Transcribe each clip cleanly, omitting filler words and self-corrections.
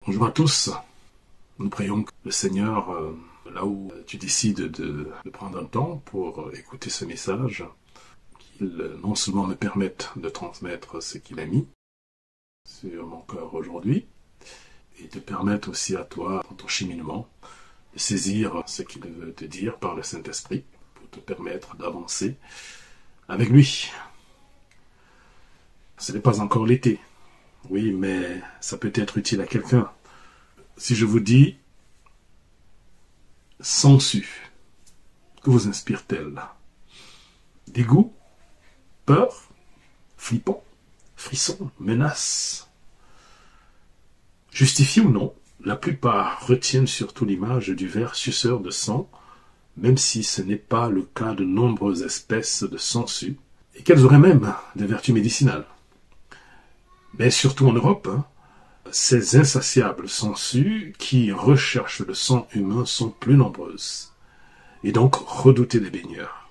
Bonjour à tous. Nous prions que le Seigneur, là où tu décides de prendre un temps pour écouter ce message, qu'il non seulement me permette de transmettre ce qu'il a mis sur mon cœur aujourd'hui, et te permette aussi à toi, dans ton cheminement, de saisir ce qu'il veut te dire par le Saint-Esprit, pour te permettre d'avancer avec lui. Ce n'est pas encore l'été, oui, mais ça peut être utile à quelqu'un. Si je vous dis sangsue, que vous inspire-t-elle? Dégoût? Peur? Flippant? Frisson? Menace? Justifié ou non, la plupart retiennent surtout l'image du ver suceur de sang, même si ce n'est pas le cas de nombreuses espèces de sangsues, et qu'elles auraient même des vertus médicinales. Mais surtout en Europe, ces insatiables sangsues qui recherchent le sang humain sont plus nombreuses, et donc redoutées des baigneurs.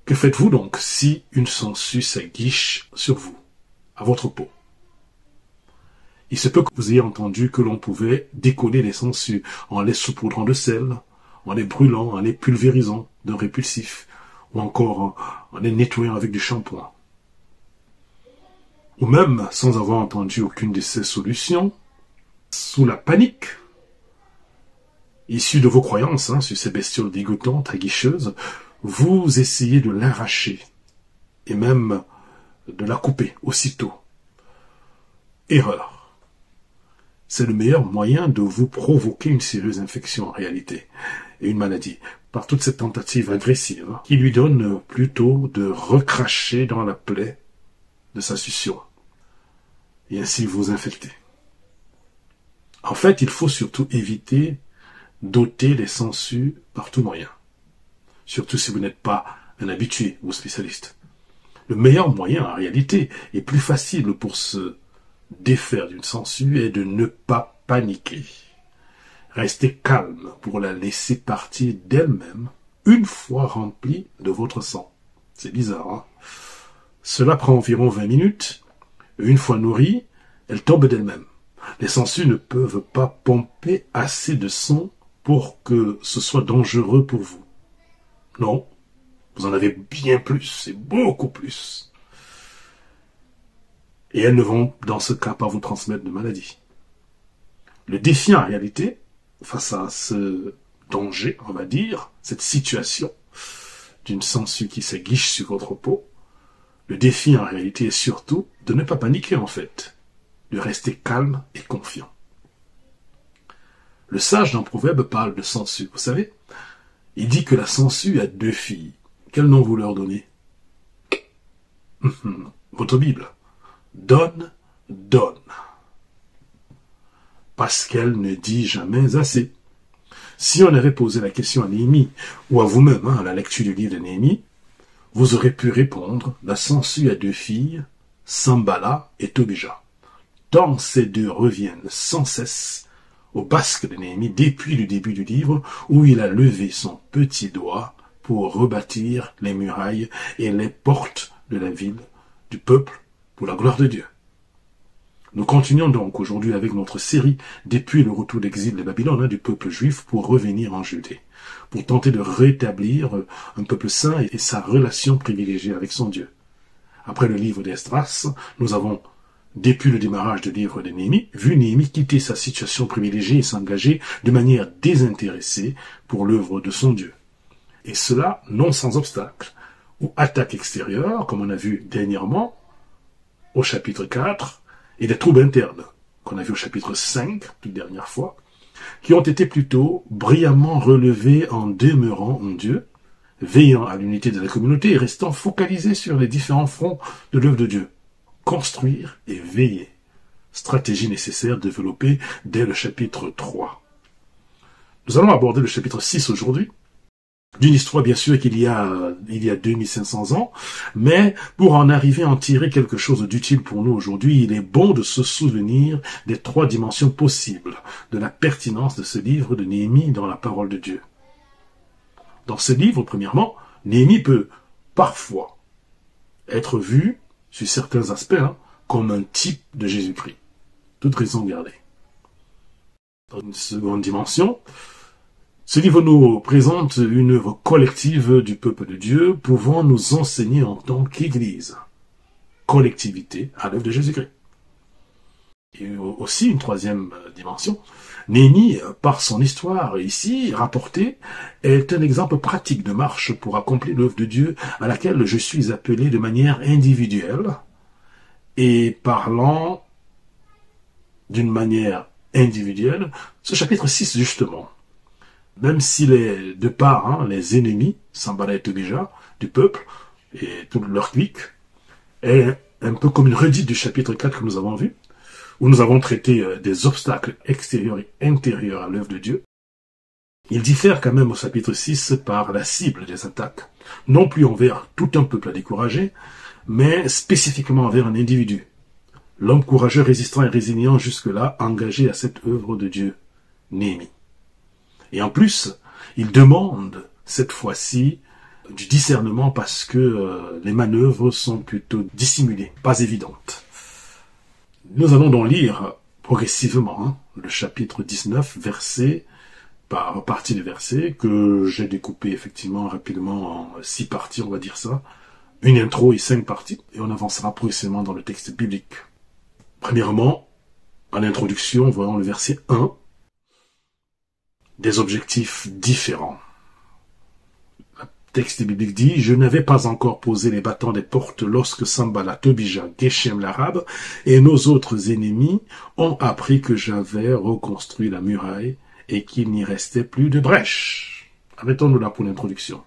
Que faites-vous donc si une sangsue s'aguiche sur vous, à votre peau? Il se peut que vous ayez entendu que l'on pouvait décoller les sangsues en les saupoudrant de sel, en les brûlant, en les pulvérisant d'un répulsif, ou encore en les nettoyant avec du shampoing. Ou même, sans avoir entendu aucune de ces solutions, sous la panique, issue de vos croyances sur ces bestioles dégoûtantes, aguicheuses, vous essayez de l'arracher, et même de la couper aussitôt. Erreur. C'est le meilleur moyen de vous provoquer une sérieuse infection en réalité, et une maladie, par toute cette tentative agressive, qui lui donne plutôt de recracher dans la plaie de sa succion, et ainsi vous infecter. En fait, il faut surtout éviter d'ôter les sangsues par tout moyen, surtout si vous n'êtes pas un habitué ou spécialiste. Le meilleur moyen, en réalité, et plus facile pour se défaire d'une sangsue est de ne pas paniquer. Restez calme pour la laisser partir d'elle-même une fois remplie de votre sang. C'est bizarre, hein? Cela prend environ 20 minutes. Une fois nourrie, elle tombe d'elle-même. Les sangsues ne peuvent pas pomper assez de sang pour que ce soit dangereux pour vous. Non, vous en avez bien plus, et beaucoup plus. Et elles ne vont, dans ce cas, pas vous transmettre de maladie. Le défi, en réalité, face à ce danger, on va dire, cette situation d'une sangsue qui s'aguiche sur votre peau, le défi, en réalité, est surtout de ne pas paniquer, en fait, de rester calme et confiant. Le sage dans Proverbe parle de sangsue, vous savez? Il dit que la sangsue a 2 filles. Quel nom vous leur donnez? Votre Bible. Donne, donne. Parce qu'elle ne dit jamais assez. Si on avait posé la question à Néhémie, ou à vous-même, à la lecture du livre de Néhémie, vous aurez pu répondre, la sangsue a 2 filles, Sambala et Tobija. Tant ces 2 reviennent sans cesse au basque de Néhémie depuis le début du livre où il a levé son petit doigt pour rebâtir les murailles et les portes de la ville, du peuple, pour la gloire de Dieu. Nous continuons donc aujourd'hui avec notre série depuis le retour d'exil de Babylone du peuple juif pour revenir en Judée, pour tenter de rétablir un peuple saint et sa relation privilégiée avec son Dieu. Après le livre d'Esdras, nous avons, depuis le démarrage du livre de Néhémie, vu Néhémie quitter sa situation privilégiée et s'engager de manière désintéressée pour l'œuvre de son Dieu. Et cela non sans obstacle, ou attaque extérieure, comme on a vu dernièrement au chapitre 4, et des troubles internes, qu'on a vu au chapitre 5, toute dernière fois, qui ont été plutôt brillamment relevés en demeurant en Dieu, veillant à l'unité de la communauté et restant focalisés sur les différents fronts de l'œuvre de Dieu. Construire et veiller. Stratégie nécessaire développée dès le chapitre 3. Nous allons aborder le chapitre 6 aujourd'hui, d'une histoire bien sûr il y a 2500 ans, mais pour en arriver à en tirer quelque chose d'utile pour nous aujourd'hui, il est bon de se souvenir des 3 dimensions possibles de la pertinence de ce livre de Néhémie dans la parole de Dieu. Dans ce livre, premièrement, Néhémie peut parfois être vu, sur certains aspects, comme un type de Jésus-Christ. toute raison gardée. Dans une seconde dimension, ce livre nous présente une œuvre collective du peuple de Dieu pouvant nous enseigner en tant qu'Église, collectivité à l'œuvre de Jésus-Christ. Et aussi une troisième dimension, Néhémie, par son histoire ici rapportée, est un exemple pratique de marche pour accomplir l'œuvre de Dieu à laquelle je suis appelé de manière individuelle et parlant d'une manière individuelle, ce chapitre 6 justement, même s'il est de part les ennemis, Sanballat et Tobija, du peuple et toute leur clique, est un peu comme une redite du chapitre 4 que nous avons vu, où nous avons traité des obstacles extérieurs et intérieurs à l'œuvre de Dieu. Il diffère quand même au chapitre 6 par la cible des attaques, non plus envers tout un peuple à décourager, mais spécifiquement envers un individu. L'homme courageux, résistant et résilient jusque-là, engagé à cette œuvre de Dieu, Néhémie. Et en plus, il demande, cette fois-ci, du discernement parce que les manœuvres sont plutôt dissimulées, pas évidentes. Nous allons donc lire progressivement le chapitre 19, verset par partie de versets, que j'ai découpé effectivement rapidement en 6 parties, on va dire ça. Une intro et 5 parties, et on avancera progressivement dans le texte biblique. Premièrement, en introduction, voyons le verset 1, des objectifs différents. Le texte biblique dit « Je n'avais pas encore posé les battants des portes lorsque Sanballat, Tobija, Geshem l'arabe et nos autres ennemis ont appris que j'avais reconstruit la muraille et qu'il n'y restait plus de brèche. » Arrêtons-nous là pour l'introduction.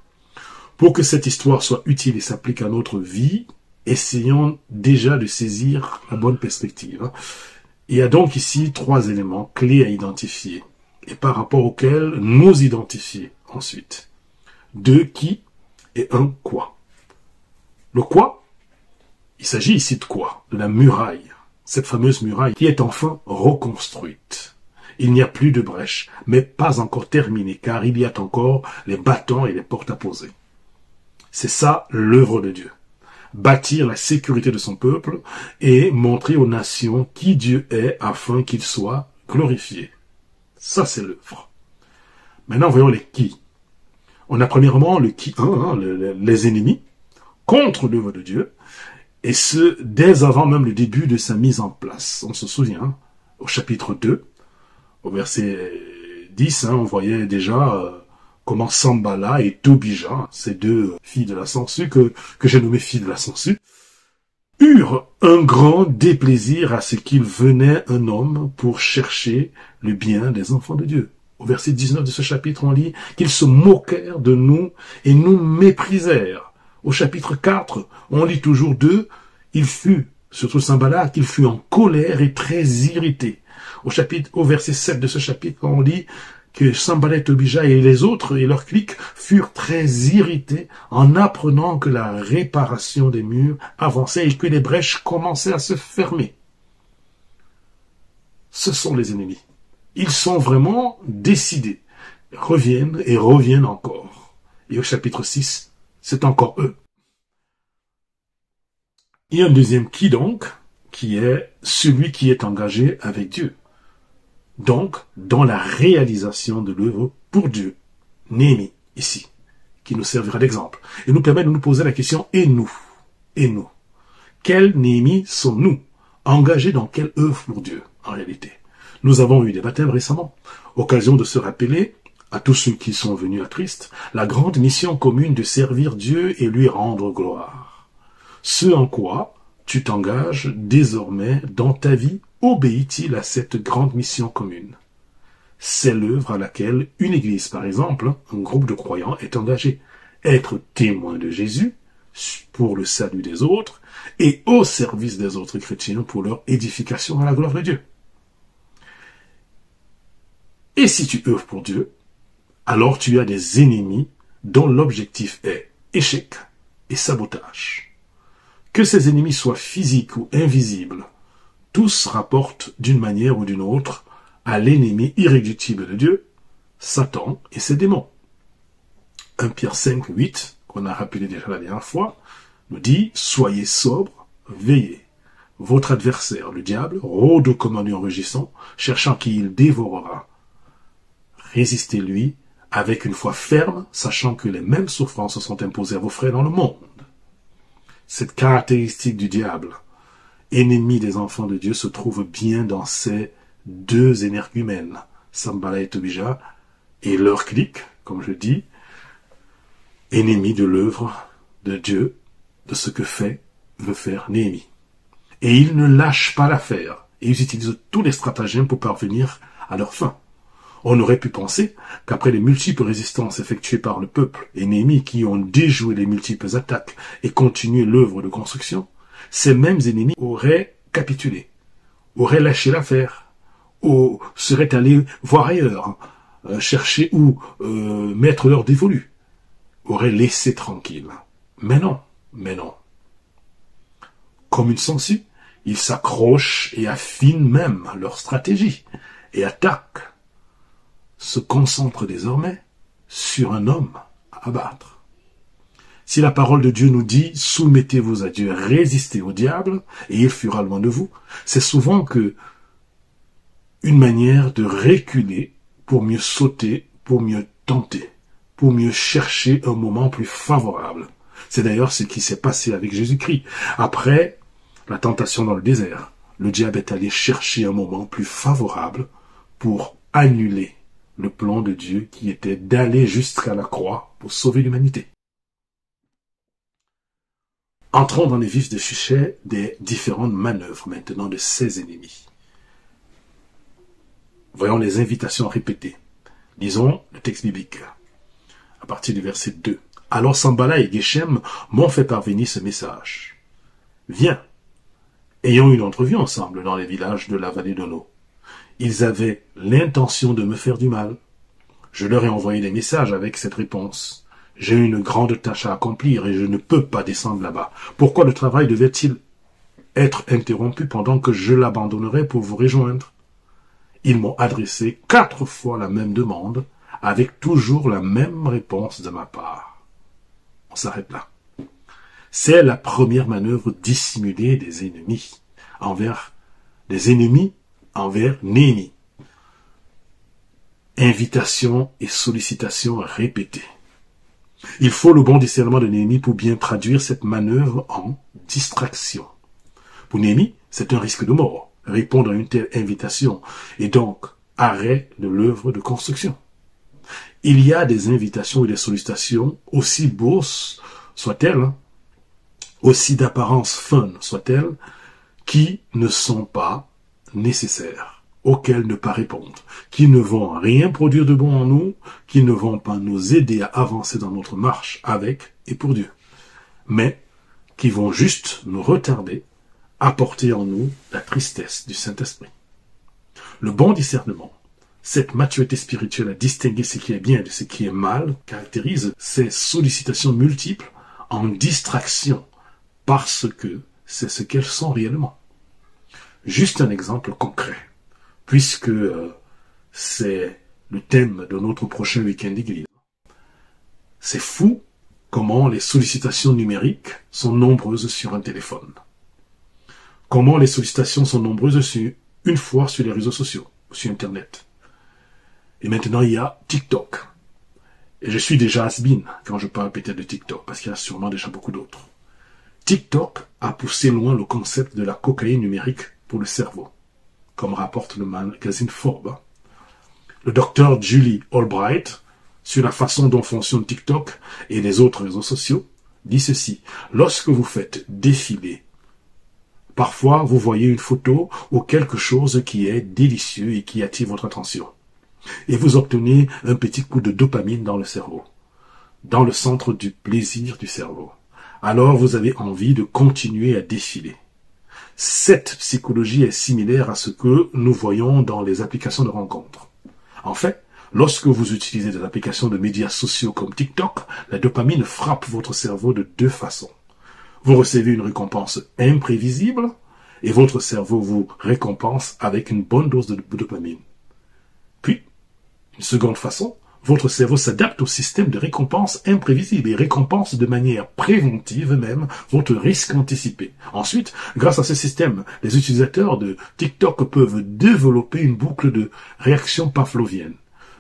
Pour que cette histoire soit utile et s'applique à notre vie, essayons déjà de saisir la bonne perspective. Il y a donc ici 3 éléments clés à identifier et par rapport auxquels nous identifier ensuite. 2 qui et 1 quoi. Le quoi, il s'agit ici de quoi? De la muraille, cette fameuse muraille qui est enfin reconstruite. Il n'y a plus de brèche, mais pas encore terminée, car il y a encore les battants et les portes à poser. C'est ça l'œuvre de Dieu. Bâtir la sécurité de son peuple et montrer aux nations qui Dieu est afin qu'il soit glorifié. Ça, c'est l'œuvre. Maintenant, voyons les qui. On a premièrement le qui, les ennemis, contre l'œuvre de Dieu, et ce, dès avant même le début de sa mise en place. On se souvient, au chapitre 2, au verset 10, on voyait déjà comment Sanballat et Tobija, ces 2 filles de la sangsue que j'ai nommées filles de la sangsue, eurent un grand déplaisir à ce qu'il venait un homme pour chercher le bien des enfants de Dieu. Au verset 19 de ce chapitre, on lit qu'ils se moquèrent de nous et nous méprisèrent. Au chapitre 4, on lit toujours d'eux, il fut, surtout Sanballat, qu'il fut en colère et très irrité. Au verset 7 de ce chapitre, on lit que Sanballat, Tobija et les autres et leurs cliques furent très irrités en apprenant que la réparation des murs avançait et que les brèches commençaient à se fermer. Ce sont les ennemis. Ils sont vraiment décidés. Ils reviennent et reviennent encore. Et au chapitre 6, c'est encore eux. Il y a un deuxième qui donc, qui est celui qui est engagé avec Dieu. Donc, dans la réalisation de l'œuvre pour Dieu, Néhémie, ici, qui nous servira d'exemple, et nous permet de nous poser la question, et nous? Et nous? Quels Néhémie sommes-nous? Engagés dans quelle œuvre pour Dieu, en réalité? Nous avons eu des baptêmes récemment, occasion de se rappeler, à tous ceux qui sont venus à Christ, la grande mission commune de servir Dieu et lui rendre gloire. Ce en quoi tu t'engages désormais dans ta vie obéit-il à cette grande mission commune? C'est l'œuvre à laquelle une église, par exemple, un groupe de croyants est engagé. Être témoin de Jésus pour le salut des autres et au service des autres chrétiens pour leur édification à la gloire de Dieu. Et si tu œuvres pour Dieu, alors tu as des ennemis dont l'objectif est échec et sabotage. Que ces ennemis soient physiques ou invisibles, tous rapportent d'une manière ou d'une autre à l'ennemi irréductible de Dieu, Satan et ses démons. 1 Pierre 5, 8, qu'on a rappelé déjà la dernière fois, nous dit « Soyez sobres, veillez. Votre adversaire, le diable, rôde comme un lion rugissant, cherchant qui il dévorera. Résistez-lui avec une foi ferme, sachant que les mêmes souffrances sont imposées à vos frères dans le monde. Cette caractéristique du diable, ennemi des enfants de Dieu, se trouve bien dans ces deux énergumènes, Sanballat et Tobija, et leur clique, comme je dis, ennemis de l'œuvre de Dieu, de ce que veut faire Néhémie. Et ils ne lâchent pas l'affaire, et ils utilisent tous les stratagèmes pour parvenir à leur fin. On aurait pu penser qu'après les multiples résistances effectuées par le peuple et Néhémie qui ont déjoué les multiples attaques et continué l'œuvre de construction, ces mêmes ennemis auraient capitulé, auraient lâché l'affaire, ou seraient allés voir ailleurs, chercher où mettre leur dévolu, auraient laissé tranquille. Mais non, mais non. Comme une sangsue, ils s'accrochent et affinent même leur stratégie et attaquent, se concentrent désormais sur un homme à abattre. Si la parole de Dieu nous dit « Soumettez-vous à Dieu, résistez au diable, et il fuira loin de vous », c'est souvent que une manière de reculer pour mieux sauter, pour mieux tenter, pour mieux chercher un moment plus favorable. C'est d'ailleurs ce qui s'est passé avec Jésus-Christ. Après la tentation dans le désert, le diable est allé chercher un moment plus favorable pour annuler le plan de Dieu qui était d'aller jusqu'à la croix pour sauver l'humanité. Entrons dans les vifs du sujet des différentes manœuvres maintenant de ces ennemis. Voyons les invitations répétées. Lisons le texte biblique à partir du verset 2. Alors Sanballat et Geshem m'ont fait parvenir ce message. Viens, ayons une entrevue ensemble dans les villages de la vallée de l'eau. Ils avaient l'intention de me faire du mal. Je leur ai envoyé des messages avec cette réponse. J'ai une grande tâche à accomplir et je ne peux pas descendre là-bas. Pourquoi le travail devait-il être interrompu pendant que je l'abandonnerais pour vous rejoindre? Ils m'ont adressé 4 fois la même demande, avec toujours la même réponse de ma part. On s'arrête là. C'est la première manœuvre dissimulée des ennemis envers Néhémie. Invitation et sollicitation répétées. Il faut le bon discernement de Néhémie pour bien traduire cette manœuvre en distraction. Pour Néhémie, c'est un risque de mort, répondre à une telle invitation, et donc arrêt de l'œuvre de construction. Il y a des invitations et des sollicitations, aussi beaux soient-elles, aussi d'apparence fun soient-elles, qui ne sont pas nécessaires, auxquelles ne pas répondre, qui ne vont rien produire de bon en nous, qui ne vont pas nous aider à avancer dans notre marche avec et pour Dieu, mais qui vont juste nous retarder, apporter en nous la tristesse du Saint-Esprit. Le bon discernement, cette maturité spirituelle à distinguer ce qui est bien de ce qui est mal, caractérise ces sollicitations multiples en distraction, parce que c'est ce qu'elles sont réellement. Juste un exemple concret, puisque c'est le thème de notre prochain week-end d'église. C'est fou comment les sollicitations numériques sont nombreuses sur un téléphone. Comment les sollicitations sont nombreuses une fois sur les réseaux sociaux, sur Internet. Et maintenant, il y a TikTok. Et je suis déjà has-been quand je parle peut-être de TikTok, parce qu'il y a sûrement déjà beaucoup d'autres. TikTok a poussé loin le concept de la cocaïne numérique pour le cerveau, comme rapporte le magazine Forbes. Le docteur Julie Albright, sur la façon dont fonctionne TikTok et les autres réseaux sociaux, dit ceci. Lorsque vous faites défiler, parfois vous voyez une photo ou quelque chose qui est délicieux et qui attire votre attention. Et vous obtenez un petit coup de dopamine dans le cerveau, dans le centre du plaisir du cerveau. Alors vous avez envie de continuer à défiler. Cette psychologie est similaire à ce que nous voyons dans les applications de rencontres. En fait, lorsque vous utilisez des applications de médias sociaux comme TikTok, la dopamine frappe votre cerveau de 2 façons. Vous recevez une récompense imprévisible et votre cerveau vous récompense avec une bonne dose de dopamine. Puis, une seconde façon, Votre cerveau s'adapte au système de récompense imprévisible et récompense de manière préventive même votre risque anticipé. Ensuite, grâce à ce système, les utilisateurs de TikTok peuvent développer une boucle de réaction pavlovienne.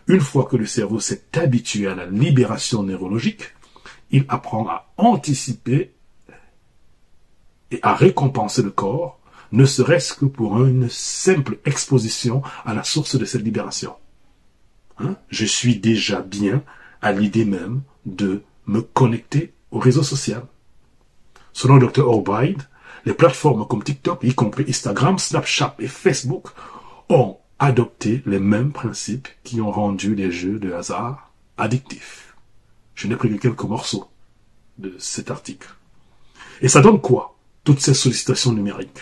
Une fois que le cerveau s'est habitué à la libération neurologique, il apprend à anticiper et à récompenser le corps, ne serait-ce que pour une simple exposition à la source de cette libération. Je suis déjà bien à l'idée même de me connecter au réseau social. Selon Dr. Obaid, les plateformes comme TikTok, y compris Instagram, Snapchat et Facebook, ont adopté les mêmes principes qui ont rendu les jeux de hasard addictifs. Je n'ai pris que quelques morceaux de cet article. Et ça donne quoi, toutes ces sollicitations numériques?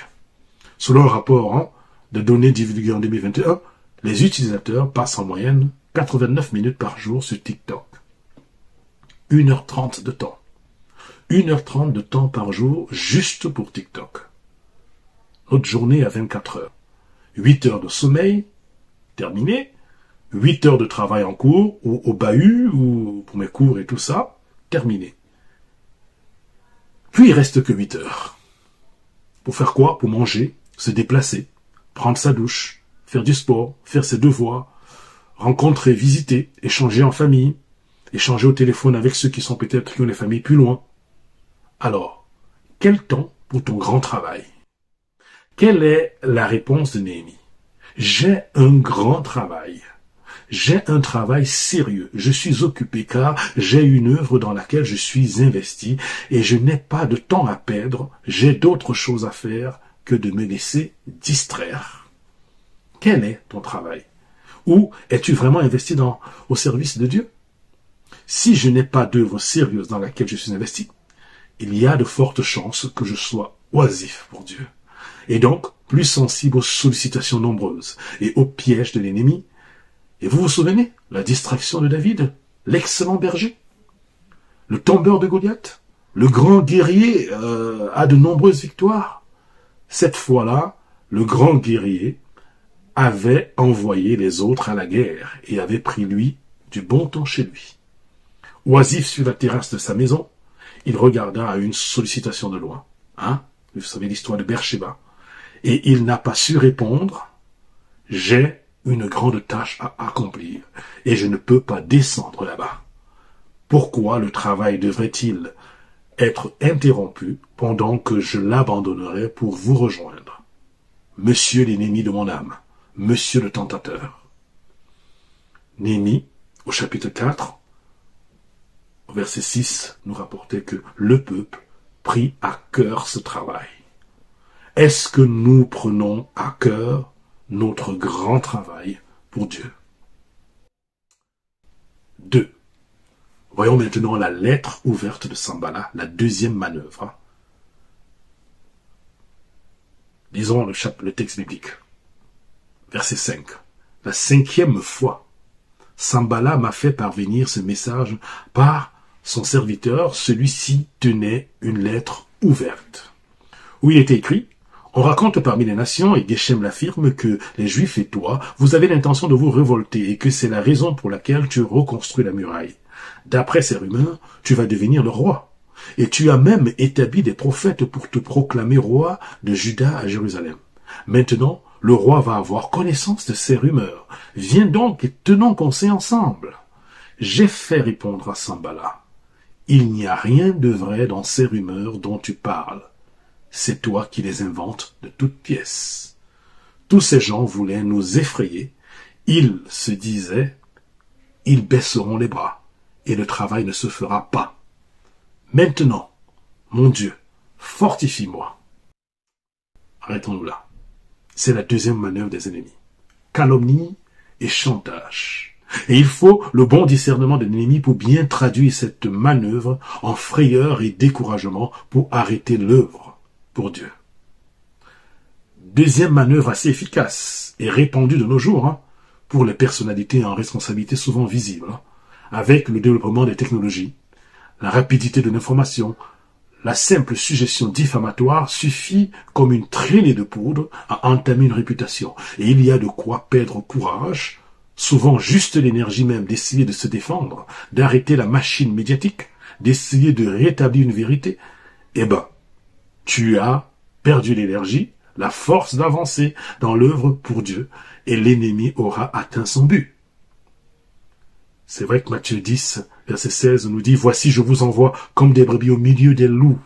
Selon un rapport de données divulgué en 2021, les utilisateurs passent en moyenne 89 minutes par jour sur TikTok. 1h30 de temps. 1h30 de temps par jour juste pour TikTok. Notre journée à 24 heures. 8 heures de sommeil, terminé. 8 heures de travail en cours, ou au bahut, ou pour mes cours et tout ça, terminé. Puis il reste que 8 heures. Pour faire quoi? Pour manger, se déplacer, prendre sa douche, faire du sport, faire ses devoirs, rencontrer, visiter, échanger en famille, échanger au téléphone avec ceux qui sont peut-être qui ont les familles plus loin. Alors, quel temps pour ton grand travail? Quelle est la réponse de Néhémie? J'ai un grand travail. J'ai un travail sérieux. Je suis occupé car j'ai une œuvre dans laquelle je suis investi et je n'ai pas de temps à perdre. J'ai d'autres choses à faire que de me laisser distraire. Quel est ton travail? Ou es-tu vraiment investi au service de Dieu? Si je n'ai pas d'œuvre sérieuse dans laquelle je suis investi, il y a de fortes chances que je sois oisif pour Dieu. Et donc, plus sensible aux sollicitations nombreuses et aux pièges de l'ennemi. Et vous vous souvenez, la distraction de David, l'excellent berger, le tombeur de Goliath, le grand guerrier a de nombreuses victoires. Cette fois-là, le grand guerrier avait envoyé les autres à la guerre et avait pris lui du bon temps chez lui. Oisif sur la terrasse de sa maison, il regarda à une sollicitation de loin. Vous savez l'histoire de Beersheba. Et il n'a pas su répondre. J'ai une grande tâche à accomplir et je ne peux pas descendre là-bas. Pourquoi le travail devrait-il être interrompu pendant que je l'abandonnerai pour vous rejoindre? Monsieur l'ennemi de mon âme, monsieur le tentateur. Néhémie, au chapitre 4, au verset 6, nous rapportait que le peuple prit à cœur ce travail. Est-ce que nous prenons à cœur notre grand travail pour Dieu? 2. Voyons maintenant la lettre ouverte de Sanballat, la deuxième manœuvre. Lisons le texte biblique. Verset 5. La 5e fois, Sanballat m'a fait parvenir ce message par son serviteur. Celui-ci tenait une lettre ouverte, où il était écrit: on raconte parmi les nations, et Geshem l'affirme, que les Juifs et toi, vous avez l'intention de vous révolter et que c'est la raison pour laquelle tu reconstruis la muraille. D'après ces rumeurs, tu vas devenir le roi. Et tu as même établi des prophètes pour te proclamer roi de Juda à Jérusalem. Maintenant, le roi va avoir connaissance de ces rumeurs. Viens donc et tenons conseil ensemble. J'ai fait répondre à Sanballat: il n'y a rien de vrai dans ces rumeurs dont tu parles. C'est toi qui les inventes de toutes pièces. Tous ces gens voulaient nous effrayer. Ils se disaient: ils baisseront les bras et le travail ne se fera pas. Maintenant, mon Dieu, fortifie-moi. Arrêtons-nous là. C'est la deuxième manœuvre des ennemis. Calomnie et chantage. Et il faut le bon discernement de l'ennemi pour bien traduire cette manœuvre en frayeur et découragement pour arrêter l'œuvre pour Dieu. Deuxième manœuvre assez efficace et répandue de nos jours pour les personnalités en responsabilité souvent visibles, avec le développement des technologies, la rapidité de l'information, la simple suggestion diffamatoire suffit comme une traînée de poudre à entamer une réputation. Et il y a de quoi perdre courage souvent juste l'énergie même d'essayer de se défendre, d'arrêter la machine médiatique, d'essayer de rétablir une vérité, eh ben, tu as perdu l'énergie, la force d'avancer dans l'œuvre pour Dieu, et l'ennemi aura atteint son but. C'est vrai que Matthieu 10, verset 16 nous dit « Voici, je vous envoie comme des brebis au milieu des loups.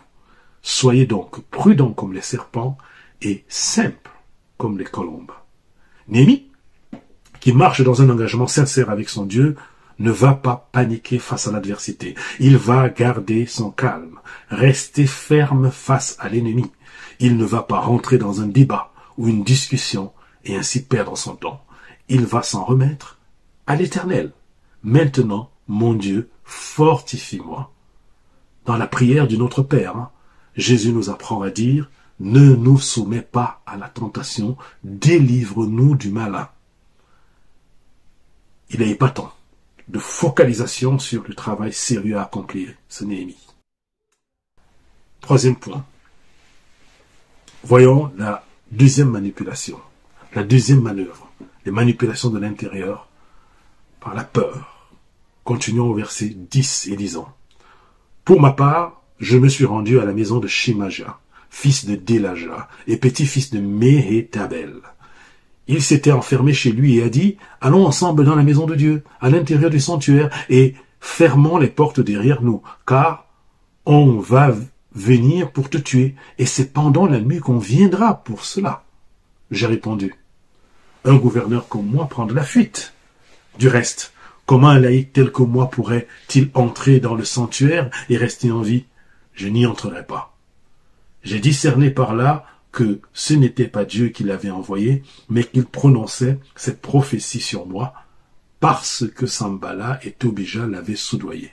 Soyez donc prudents comme les serpents et simples comme les colombes. » Néhémie, qui marche dans un engagement sincère avec son Dieu, ne va pas paniquer face à l'adversité. Il va garder son calme, rester ferme face à l'ennemi. Il ne va pas rentrer dans un débat ou une discussion et ainsi perdre son temps. Il va s'en remettre à l'Éternel. Maintenant, mon Dieu, fortifie-moi. Dans la prière du Notre Père, Jésus nous apprend à dire « Ne nous soumets pas à la tentation, délivre-nous du malin. » Il est épatant de focalisation sur le travail sérieux à accomplir, ce Néhémie. Troisième point. Voyons la deuxième manipulation, la deuxième manœuvre, les manipulations de l'intérieur par la peur. Continuons au verset 10 et disons « Pour ma part, je me suis rendu à la maison de Shemaja, fils de Délaja et petit-fils de Méhétabel. Il s'était enfermé chez lui et a dit « Allons ensemble dans la maison de Dieu, à l'intérieur du sanctuaire, et fermons les portes derrière nous, car on va venir pour te tuer, et c'est pendant la nuit qu'on viendra pour cela. » J'ai répondu « Un gouverneur comme moi prend de la fuite. Du reste, comment un laïc tel que moi pourrait-il entrer dans le sanctuaire et rester en vie? Je n'y entrerai pas. J'ai discerné par là que ce n'était pas Dieu qui l'avait envoyé, mais qu'il prononçait cette prophétie sur moi, parce que Sambala et Tobija l'avaient soudoyé.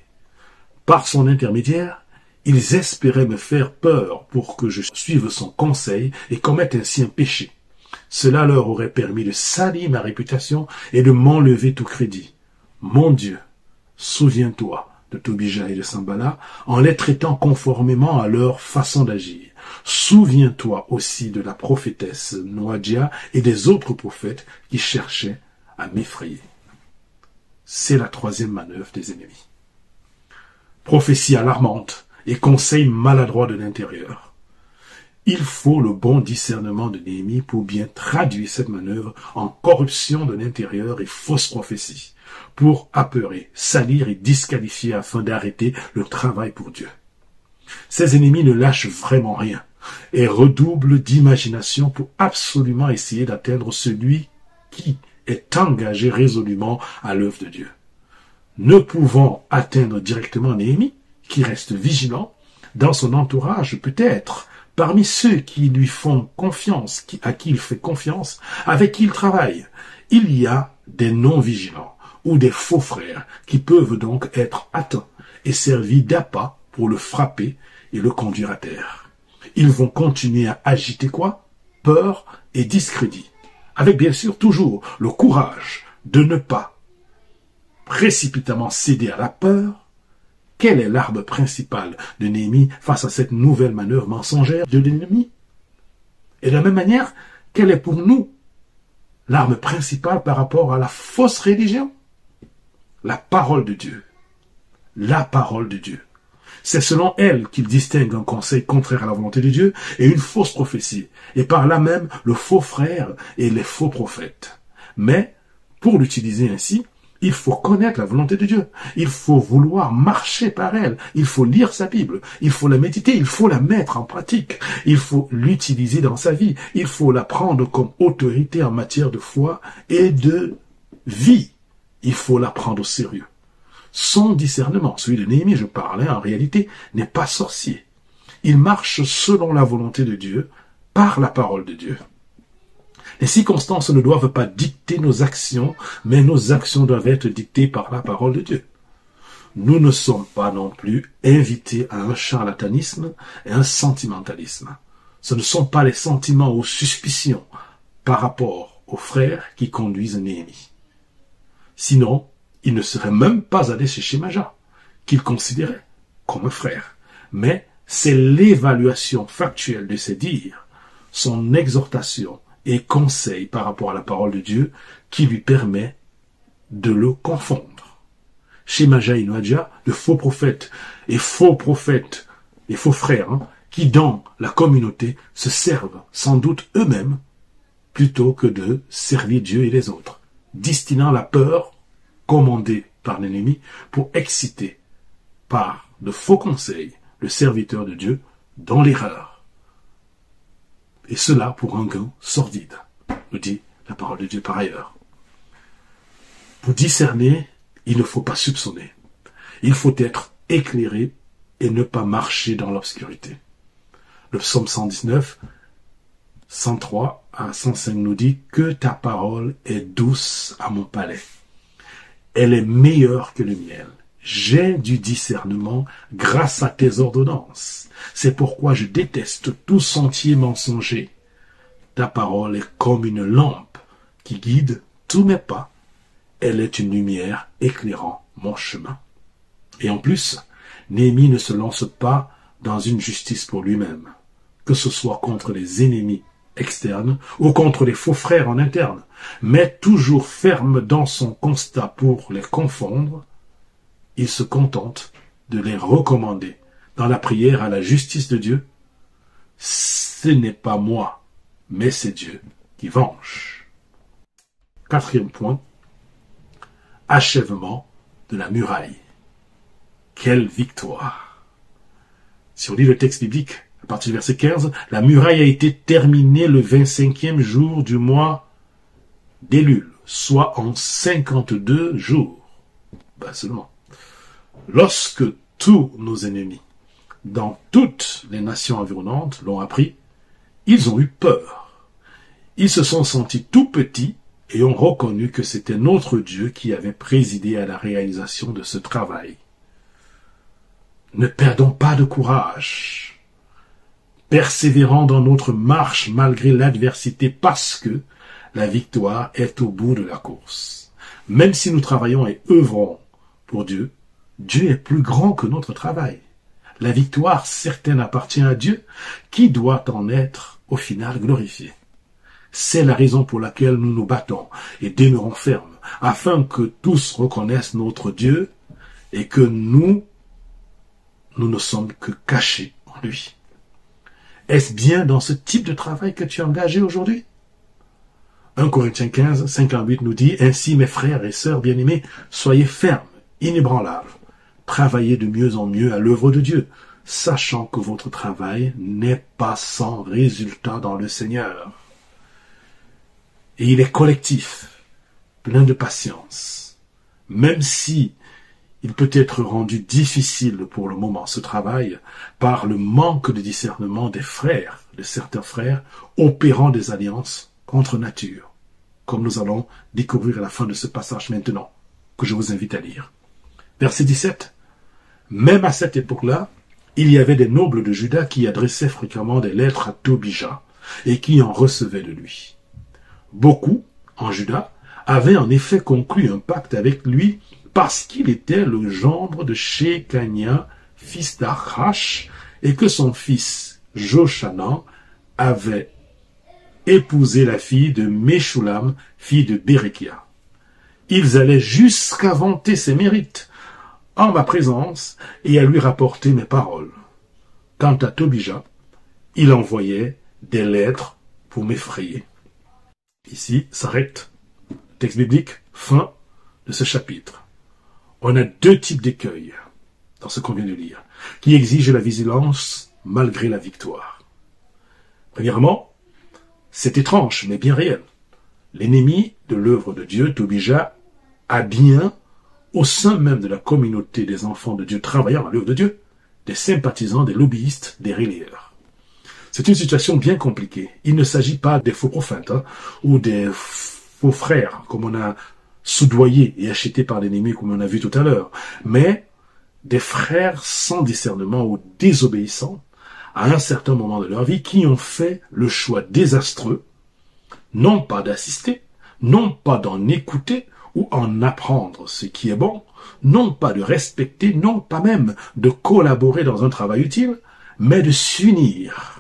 Par son intermédiaire, ils espéraient me faire peur pour que je suive son conseil et commette ainsi un péché. Cela leur aurait permis de salir ma réputation et de m'enlever tout crédit. Mon Dieu, souviens-toi de Tobija et de Sambala en les traitant conformément à leur façon d'agir. Souviens-toi aussi de la prophétesse Noadia et des autres prophètes qui cherchaient à m'effrayer. C'est la troisième manœuvre des ennemis. Prophétie alarmante et conseil maladroit de l'intérieur. Il faut le bon discernement de Néhémie pour bien traduire cette manœuvre en corruption de l'intérieur et fausse prophétie, pour apeurer, salir et disqualifier afin d'arrêter le travail pour Dieu. Ces ennemis ne lâchent vraiment rien et redoublent d'imagination pour absolument essayer d'atteindre celui qui est engagé résolument à l'œuvre de Dieu. Ne pouvant atteindre directement Néhémie, qui reste vigilant, dans son entourage peut-être, parmi ceux qui lui font confiance, à qui il fait confiance, avec qui il travaille, il y a des non-vigilants ou des faux frères qui peuvent donc être atteints et servis d'appât pour le frapper et le conduire à terre. Ils vont continuer à agiter quoi? Peur et discrédit, avec bien sûr toujours le courage de ne pas précipitamment céder à la peur. Quelle est l'arme principale de Néhémie face à cette nouvelle manœuvre mensongère de l'ennemi? Et de la même manière, quelle est pour nous l'arme principale par rapport à la fausse religion? La parole de Dieu. La parole de Dieu. C'est selon elle qu'il distingue un conseil contraire à la volonté de Dieu et une fausse prophétie, et par là même le faux frère et les faux prophètes. Mais, pour l'utiliser ainsi, il faut connaître la volonté de Dieu. Il faut vouloir marcher par elle. Il faut lire sa Bible. Il faut la méditer. Il faut la mettre en pratique. Il faut l'utiliser dans sa vie. Il faut la prendre comme autorité en matière de foi et de vie. Il faut la prendre au sérieux. Son discernement, celui de Néhémie, je parlais, en réalité, n'est pas sorcier. Il marche selon la volonté de Dieu, par la parole de Dieu. Les circonstances ne doivent pas dicter nos actions, mais nos actions doivent être dictées par la parole de Dieu. Nous ne sommes pas non plus invités à un charlatanisme et un sentimentalisme. Ce ne sont pas les sentiments ou suspicions par rapport aux frères qui conduisent Néhémie. Sinon, il ne serait même pas allé chez Shemaja, qu'il considérait comme un frère. Mais c'est l'évaluation factuelle de ses dires, son exhortation et conseil par rapport à la parole de Dieu qui lui permet de le confondre. Chez Maja et Noadja, de faux prophètes et faux frères, qui dans la communauté se servent sans doute eux-mêmes plutôt que de servir Dieu et les autres, destinant la peur commandée par l'ennemi pour exciter par de faux conseils le serviteur de Dieu dans l'erreur. Et cela pour un gain sordide, nous dit la parole de Dieu par ailleurs. Pour discerner, il ne faut pas soupçonner. Il faut être éclairé et ne pas marcher dans l'obscurité. Le psaume 119, 103 à 105 nous dit que ta parole est douce à mon palais. Elle est meilleure que le miel. J'ai du discernement grâce à tes ordonnances. C'est pourquoi je déteste tout sentier mensonger. Ta parole est comme une lampe qui guide tous mes pas. Elle est une lumière éclairant mon chemin. Et en plus, Néhémie ne se lance pas dans une justice pour lui-même, que ce soit contre les ennemis externes ou contre les faux frères en interne, mais toujours ferme dans son constat pour les confondre, il se contente de les recommander dans la prière à la justice de Dieu. Ce n'est pas moi, mais c'est Dieu qui venge. 4e point, achèvement de la muraille. Quelle victoire! Si on lit le texte biblique, à partir du verset 15, la muraille a été terminée le 25e jour du mois d'Élul, soit en 52 jours. Seulement. Lorsque tous nos ennemis, dans toutes les nations environnantes, l'ont appris, ils ont eu peur. Ils se sont sentis tout petits et ont reconnu que c'était notre Dieu qui avait présidé à la réalisation de ce travail. Ne perdons pas de courage, persévérant dans notre marche malgré l'adversité parce que la victoire est au bout de la course. Même si nous travaillons et œuvrons pour Dieu, Dieu est plus grand que notre travail. La victoire certaine appartient à Dieu qui doit en être au final glorifié. C'est la raison pour laquelle nous nous battons et demeurons fermes, afin que tous reconnaissent notre Dieu et que nous ne sommes que cachés en lui. Est-ce bien dans ce type de travail que tu es engagé aujourd'hui? 1 Corinthiens 15, 58 nous dit « Ainsi, mes frères et sœurs bien-aimés, soyez fermes, inébranlables, travaillez de mieux en mieux à l'œuvre de Dieu, sachant que votre travail n'est pas sans résultat dans le Seigneur. » Et il est collectif, plein de patience. Même si il peut être rendu difficile pour le moment, ce travail, par le manque de discernement des frères, de certains frères, opérant des alliances contre nature, comme nous allons découvrir à la fin de ce passage maintenant, que je vous invite à lire. Verset 17. Même à cette époque-là, il y avait des nobles de Juda qui adressaient fréquemment des lettres à Tobija et qui en recevaient de lui. Beaucoup, en Juda, avaient en effet conclu un pacte avec lui parce qu'il était le gendre de Shekania, fils d'Arach, et que son fils Joshanan avait épousé la fille de Meshulam, fille de Berekia. Ils allaient jusqu'à vanter ses mérites en ma présence et à lui rapporter mes paroles. Quant à Tobija, il envoyait des lettres pour m'effrayer. Ici s'arrête le texte biblique, fin de ce chapitre. On a deux types d'écueils dans ce qu'on vient de lire, qui exigent la vigilance malgré la victoire. Premièrement, c'est étrange, mais bien réel. L'ennemi de l'œuvre de Dieu, Tobija, a bien, au sein même de la communauté des enfants de Dieu travaillant à l'œuvre de Dieu, des sympathisants, des lobbyistes, des relayeurs. C'est une situation bien compliquée. Il ne s'agit pas des faux prophètes ou des faux frères, comme on a soudoyés et achetés par l'ennemi, comme on a vu tout à l'heure, mais des frères sans discernement ou désobéissants à un certain moment de leur vie qui ont fait le choix désastreux, non pas d'assister, non pas d'en écouter ou en apprendre ce qui est bon, non pas de respecter, non pas même de collaborer dans un travail utile, mais de s'unir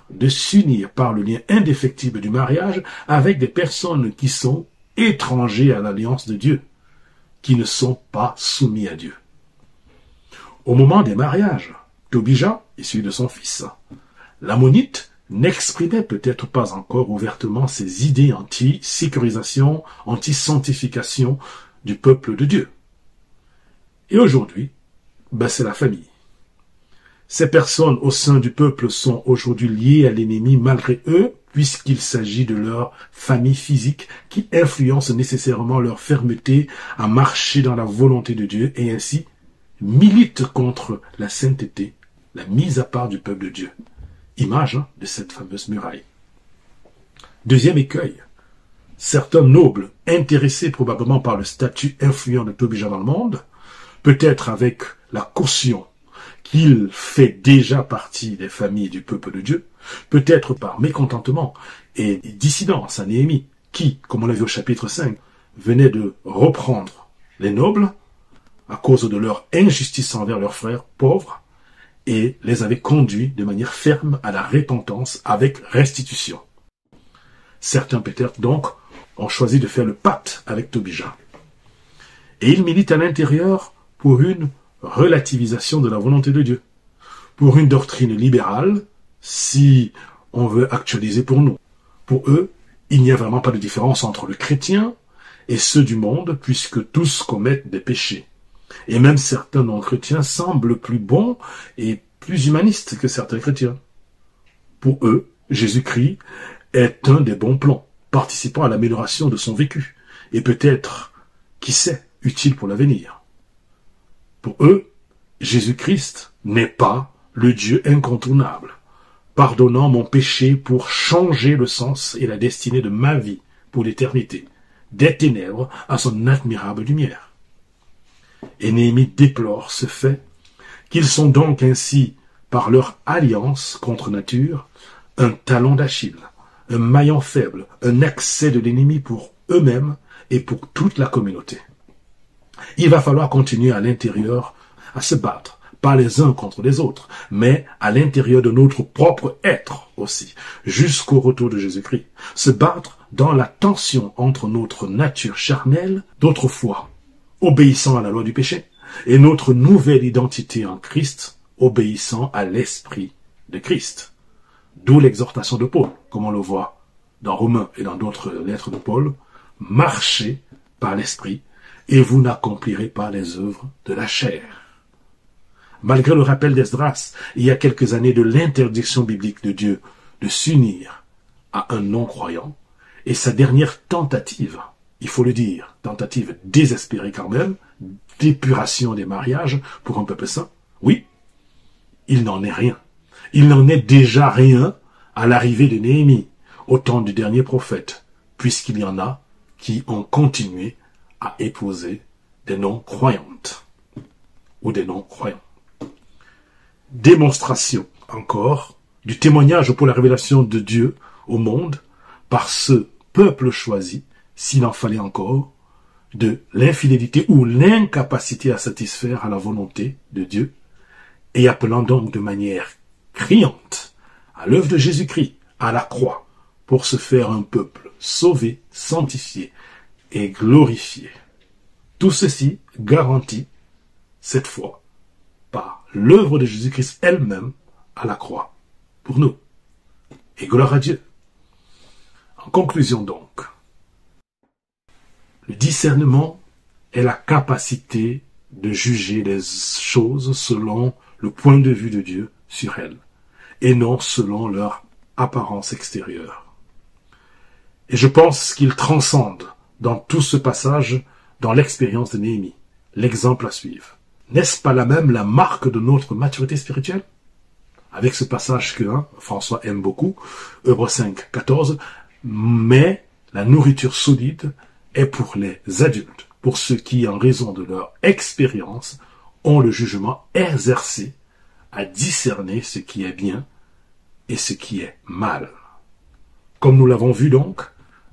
par le lien indéfectible du mariage avec des personnes qui sont étrangers à l'alliance de Dieu, qui ne sont pas soumis à Dieu. Au moment des mariages, Tobija, issu de son fils, l'ammonite n'exprimait peut-être pas encore ouvertement ses idées anti-sécurisation, anti-sanctification du peuple de Dieu. Et aujourd'hui, c'est la famille. Ces personnes au sein du peuple sont aujourd'hui liées à l'ennemi malgré eux, puisqu'il s'agit de leur famille physique qui influence nécessairement leur fermeté à marcher dans la volonté de Dieu et ainsi milite contre la sainteté, la mise à part du peuple de Dieu. Image de cette fameuse muraille. Deuxième écueil. Certains nobles, intéressés probablement par le statut influent de Tobija dans le monde, peut-être avec la caution qu'il fait déjà partie des familles du peuple de Dieu, peut-être par mécontentement et dissidence à Néhémie, qui, comme on l'a vu au chapitre 5, venait de reprendre les nobles à cause de leur injustice envers leurs frères pauvres et les avait conduits de manière ferme à la repentance avec restitution. Certains peut-être donc ont choisi de faire le pacte avec Tobija. Et ils militent à l'intérieur pour une relativisation de la volonté de Dieu, pour une doctrine libérale, si on veut actualiser pour nous. Pour eux, il n'y a vraiment pas de différence entre le chrétien et ceux du monde, puisque tous commettent des péchés. Et même certains non-chrétiens semblent plus bons et plus humanistes que certains chrétiens. Pour eux, Jésus-Christ est un des bons plans, participant à l'amélioration de son vécu, et peut-être, qui sait, utile pour l'avenir. Pour eux, Jésus-Christ n'est pas le Dieu incontournable, pardonnant mon péché pour changer le sens et la destinée de ma vie pour l'éternité, des ténèbres à son admirable lumière. Et Néhémie déplore ce fait, qu'ils sont donc ainsi, par leur alliance contre nature, un talon d'Achille, un maillon faible, un accès de l'ennemi pour eux-mêmes et pour toute la communauté. Il va falloir continuer à l'intérieur à se battre, pas les uns contre les autres, mais à l'intérieur de notre propre être aussi, jusqu'au retour de Jésus-Christ. Se battre dans la tension entre notre nature charnelle d'autrefois, obéissant à la loi du péché, et notre nouvelle identité en Christ, obéissant à l'esprit de Christ. D'où l'exhortation de Paul, comme on le voit dans Romains et dans d'autres lettres de Paul, marchez par l'esprit, et vous n'accomplirez pas les œuvres de la chair. Malgré le rappel d'Esdras, il y a quelques années de l'interdiction biblique de Dieu de s'unir à un non-croyant, et sa dernière tentative, il faut le dire, tentative désespérée quand même, d'épuration des mariages pour un peuple saint, oui, il n'en est rien. Il n'en est déjà rien à l'arrivée de Néhémie, au temps du dernier prophète, puisqu'il y en a qui ont continué à épouser des non-croyantes ou des non-croyants. Démonstration, encore, du témoignage pour la révélation de Dieu au monde par ce peuple choisi, s'il en fallait encore, de l'infidélité ou l'incapacité à satisfaire à la volonté de Dieu, et appelant donc de manière criante à l'œuvre de Jésus-Christ, à la croix, pour se faire un peuple sauvé, sanctifié et glorifié. Tout ceci garanti, cette fois, par l'œuvre de Jésus-Christ elle-même à la croix, pour nous. Et gloire à Dieu. En conclusion donc, le discernement est la capacité de juger les choses selon le point de vue de Dieu sur elles, et non selon leur apparence extérieure. Et je pense qu'il transcende dans tout ce passage dans l'expérience de Néhémie, l'exemple à suivre. N'est-ce pas là même la marque de notre maturité spirituelle? Avec ce passage que François aime beaucoup, Hébreux 5, 14, mais la nourriture solide est pour les adultes, pour ceux qui, en raison de leur expérience, ont le jugement exercé à discerner ce qui est bien et ce qui est mal. Comme nous l'avons vu donc,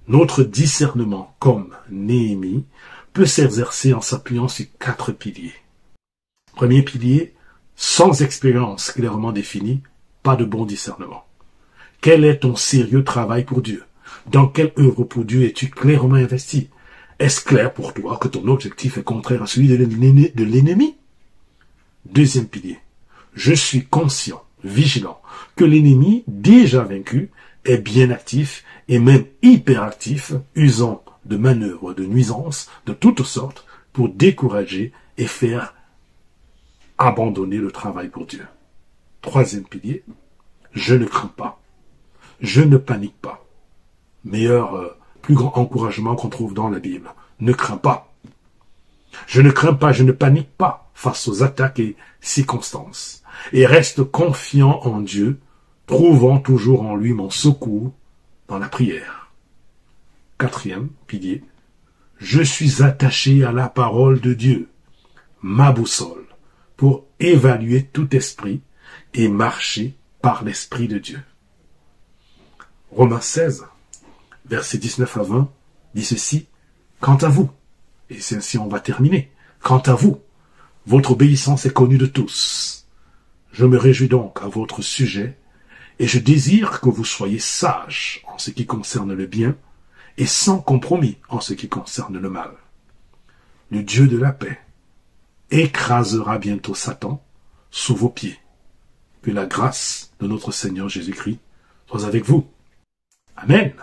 notre discernement, comme Néhémie, peut s'exercer en s'appuyant sur 4 piliers. Premier pilier, sans expérience clairement définie, pas de bon discernement. Quel est ton sérieux travail pour Dieu? Dans quelle œuvre pour Dieu es-tu clairement investi? Est-ce clair pour toi que ton objectif est contraire à celui de l'ennemi? Deuxième pilier. Je suis conscient, vigilant, que l'ennemi, déjà vaincu, est bien actif et même hyperactif, usant de manœuvres de nuisance de toutes sortes pour décourager et faire abandonner le travail pour Dieu. Troisième pilier. Je ne crains pas. Je ne panique pas. Plus grand encouragement qu'on trouve dans la Bible. Ne crains pas. Je ne crains pas, je ne panique pas face aux attaques et circonstances. Et reste confiant en Dieu, trouvant toujours en lui mon secours dans la prière. Quatrième pilier. Je suis attaché à la parole de Dieu, ma boussole, pour évaluer tout esprit et marcher par l'Esprit de Dieu. Romains 16, versets 19 à 20, dit ceci. Quant à vous, et c'est ainsi on va terminer, quant à vous, votre obéissance est connue de tous. Je me réjouis donc à votre sujet, et je désire que vous soyez sages en ce qui concerne le bien, et sans compromis en ce qui concerne le mal. Le Dieu de la paix écrasera bientôt Satan sous vos pieds. Que la grâce de notre Seigneur Jésus-Christ soit avec vous. Amen.